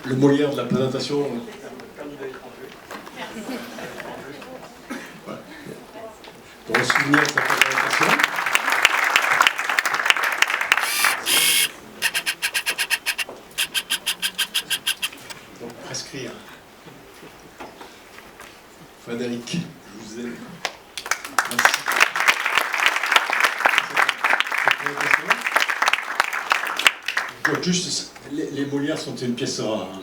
le Molière de la présentation. Voilà. Pour se souvenir de sa présentation. Donc, prescrire. Frédéric, je vous aime. Merci. Juste, les Molières sont une pièce rare. Hein.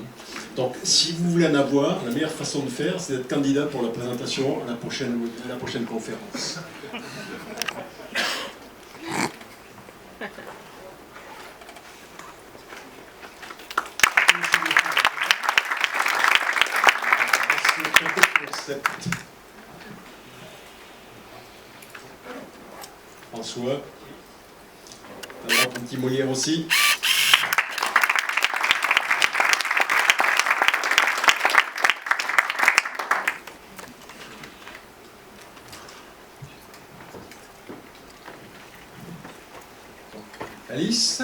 Donc, si vous voulez en avoir, la meilleure façon de faire, c'est d'être candidat pour la présentation à la prochaine conférence. François, un petit Molière aussi. Alice.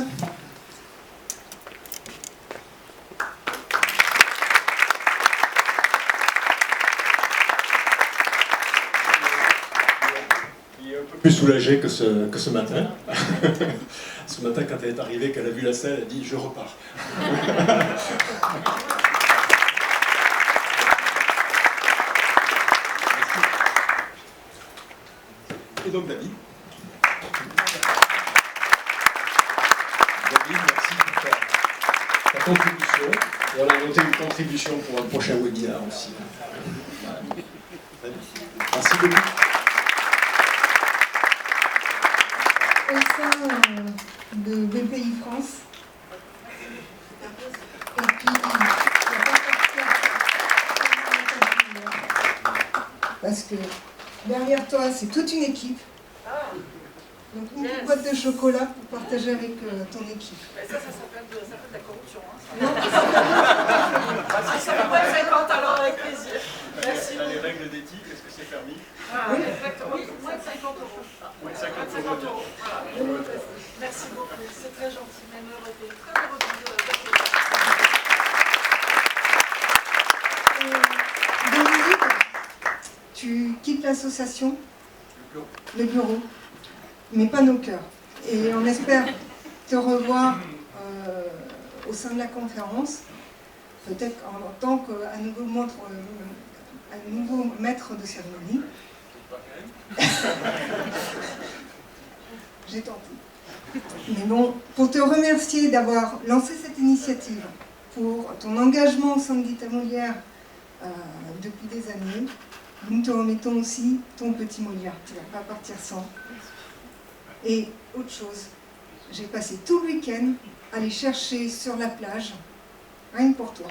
Il est un peu plus soulagée que ce matin. Ce matin, quand elle est arrivée, qu'elle a vu la salle, elle a dit « je repars ». Et donc David. Merci pour ta contribution. Et on a noté une contribution pour un prochain webinaire aussi. Voilà. Merci beaucoup. Au sein de BPI France, et puis parce que derrière toi, c'est toute une équipe. Donc une petite boîte de chocolat pour partager avec ton équipe. Ça s'appelle de la corruption. Hein, non, ça peut 50 alors avec plaisir. Merci. Les règles d'éthique, est-ce que c'est permis? Oui, exactement. Oui, moins de 50 €. Moins de 50 €. Voilà. Merci beaucoup, c'est très gentil. Même heure était très heureux de Dominique, tu quittes l'association, le bureau, mais pas nos cœurs. Et on espère te revoir au sein de la conférence, peut-être en tant qu'un nouveau maître de cérémonie. J'ai tenté. Mais bon, pour te remercier d'avoir lancé cette initiative, pour ton engagement au sein de Guitare Molière depuis des années, nous te remettons aussi ton petit Molière. Tu ne vas pas partir sans. Et autre chose, j'ai passé tout le week-end à les chercher sur la plage, rien que pour toi.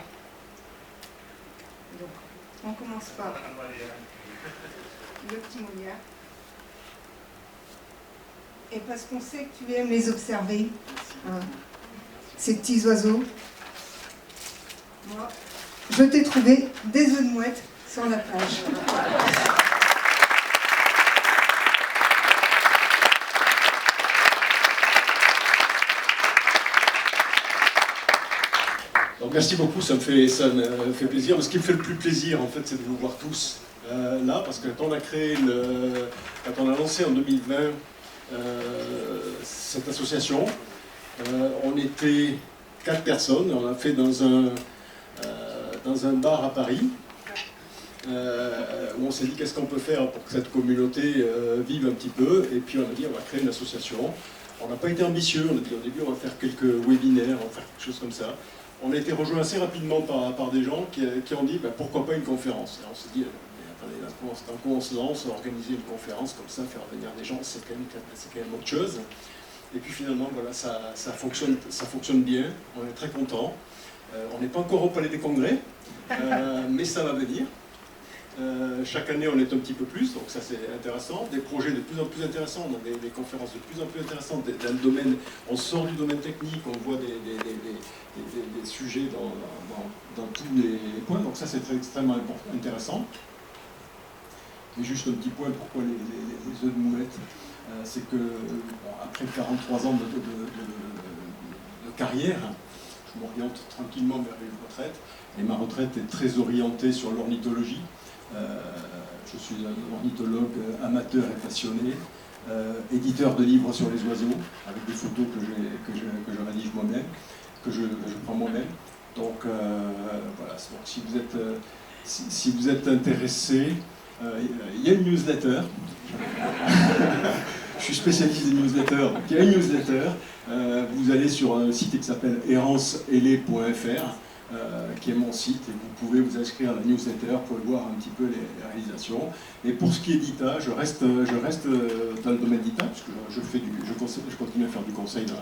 Donc, on commence par le petit Molière. Et parce qu'on sait que tu aimes les observer, hein, ces petits oiseaux, moi, je t'ai trouvé des œufs de mouette sur la plage. Donc merci beaucoup, ça me fait plaisir. Mais ce qui me fait le plus plaisir, en fait, c'est de vous voir tous là, parce que quand on a lancé en 2020 cette association, on était 4 personnes. On l'a fait dans un bar à Paris, où on s'est dit qu'est-ce qu'on peut faire pour que cette communauté vive un petit peu, et puis on a dit on va créer une association. On n'a pas été ambitieux, on a dit au début on va faire quelques webinaires, on va faire quelque chose comme ça. On a été rejoint assez rapidement par des gens qui ont dit bah, pourquoi pas une conférence. Et on s'est dit attendez, d'un coup on se lance, on va organiser une conférence comme ça, faire venir des gens, c'est quand même autre chose. Et puis finalement voilà, ça fonctionne bien, on est très contents. On n'est pas encore au Palais des Congrès, mais ça va venir. Chaque année on est un petit peu plus, donc ça c'est intéressant, des projets de plus en plus intéressants, on a des conférences de plus en plus intéressantes dans le domaine, on sort du domaine technique, on voit des sujets dans tous les points, donc ça c'est extrêmement intéressant. Et juste un petit point, pourquoi les œufs de moulette, c'est que bon, après 43 ans de carrière, je m'oriente tranquillement vers une retraite, et ma retraite est très orientée sur l'ornithologie. Je suis un ornithologue amateur et passionné, éditeur de livres sur les oiseaux, avec des photos que je rédige moi-même, que je prends moi-même. Donc voilà, donc, si vous êtes intéressé, il y a une newsletter. Je suis spécialiste des newsletters, donc il y a une newsletter. Vous allez sur un site qui s'appelle erranceele.fr, qui est mon site, et vous pouvez vous inscrire à la newsletter pour voir un petit peu les réalisations. Et pour ce qui est d'ITA, je reste dans le domaine d'ITA, puisque je continue à faire du conseil dans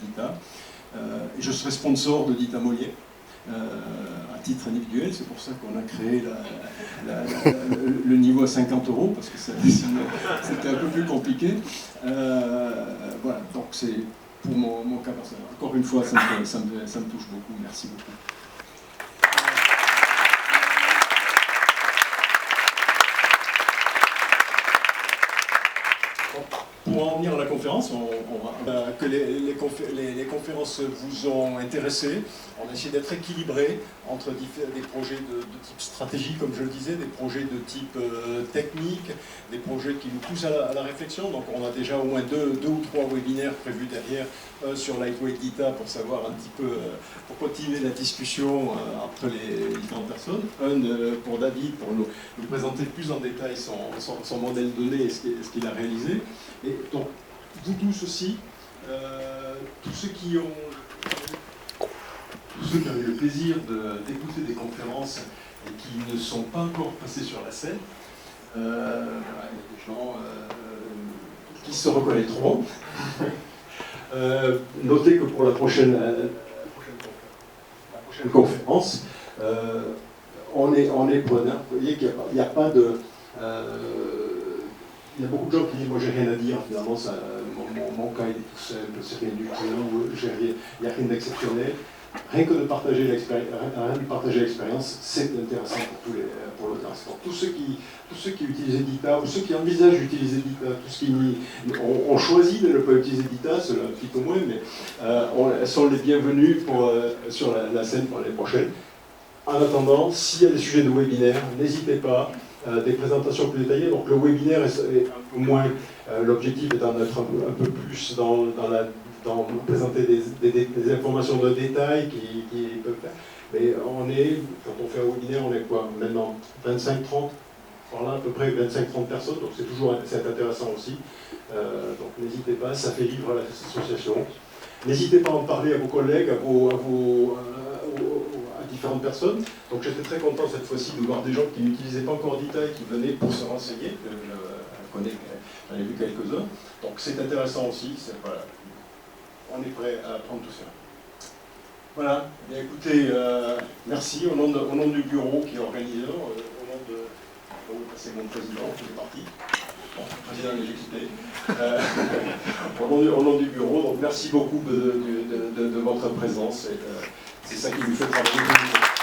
d'ITA. Et je serai sponsor de d'ITA Molière, à titre individuel. C'est pour ça qu'on a créé le niveau à 50 €, parce que c'était un peu plus compliqué. Voilà, donc c'est pour mon cas personnel. Encore une fois, ça me touche beaucoup. Merci beaucoup. Pour en venir à la conférence, que les conférences vous ont intéressé. On a essayé d'être équilibré entre des projets de type stratégie, comme je le disais, des projets de type technique, des projets qui nous poussent à la réflexion. Donc on a déjà au moins deux ou trois webinaires prévus derrière, sur Lightweight Data pour savoir un petit peu, pour continuer la discussion entre les différentes personnes. Pour David, pour nous présenter plus en détail son modèle de données et ce qu'il a réalisé. Et donc, vous tous aussi, tous ceux qui ont eu le plaisir d'écouter des conférences et qui ne sont pas encore passés sur la scène, il y a des gens qui se reconnaîtront. Notez que pour la prochaine conférence, on est preneur. Vous voyez qu'il n'y a pas de... il y a beaucoup de gens qui disent « moi j'ai rien à dire, finalement mon cas il est tout simple, c'est rien du tout, il n'y a rien d'exceptionnel ». Rien que de partager l'expérience, c'est intéressant pour le transport. Tous ceux qui utilisent Edita, ou ceux qui envisagent d'utiliser Edita, tous ceux qui ont choisi de ne pas utiliser Edita, ceux-là un petit peu moins, mais sont les bienvenus sur la scène pour l'année prochaine. En attendant, s'il y a des sujets de webinaire, n'hésitez pas. Des présentations plus détaillées. Donc le webinaire est un peu moins, l'objectif est d'en être un peu plus dans présenter des informations de détail qui peuvent faire. Mais quand on fait un webinaire, on est quoi maintenant 25-30, voilà, à peu près 25-30 personnes, donc c'est intéressant aussi. Donc n'hésitez pas, ça fait vivre l'association. N'hésitez pas à en parler à vos collègues, à différentes personnes. Donc j'étais très content cette fois-ci de voir des gens qui n'utilisaient pas encore Dita et qui venaient pour se renseigner. J'en ai vu quelques-uns. Donc c'est intéressant aussi. Voilà. On est prêt à apprendre tout ça. Voilà. Bien, écoutez, merci au nom du bureau qui est organisé, au nom de... c'est mon président qui est parti. Bon, le président l'a quitté. Au nom du bureau, donc merci beaucoup de votre présence. C'est ça qui nous fait travailler.